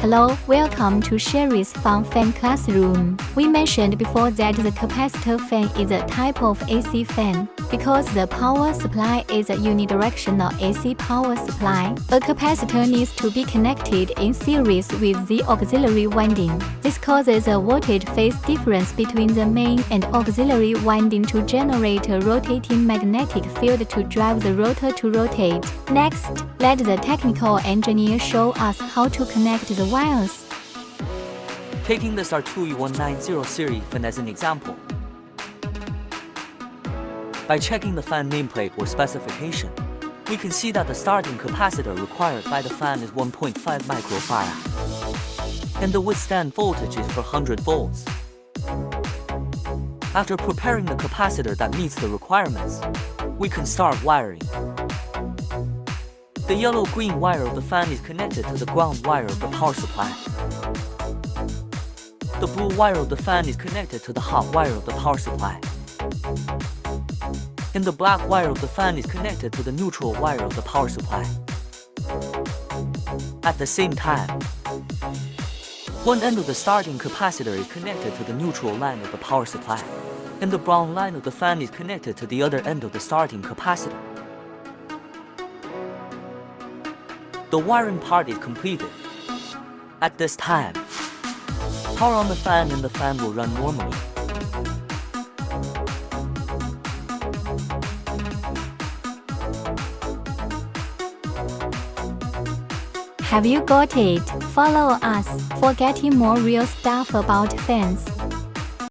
Hello, welcome to Sherry's Fun Fan Classroom. We mentioned before that the capacitor fan is a type of AC fan. Because the power supply is a unidirectional AC power supply, a capacitor needs to be connected in series with the auxiliary winding. This causes a voltage phase difference between the main and auxiliary winding to generate a rotating magnetic field to drive the rotor to rotate. Next, let the technical engineer show us how to connect the wires. Taking the SR2E190 series fan as an example. By checking the fan nameplate or specification, we can see that the starting capacitor required by the fan is 1.5 microfarad, and the withstand voltage is 400 volts. After preparing the capacitor that meets the requirements, we can start wiring. The yellow-green wire of the fan is connected to the ground wire of the power supply. The blue wire of the fan is connected to the hot wire of the power supply. And the black wire of the fan is connected to the neutral wire of the power supply. At the same time, one end of the starting capacitor is connected to the neutral line of the power supply, and the brown line of the fan is connected to the other end of the starting capacitor. The wiring part is completed. At this time, power on the fan and the fan will run normally. Have you got it? Follow us for getting more real stuff about fans.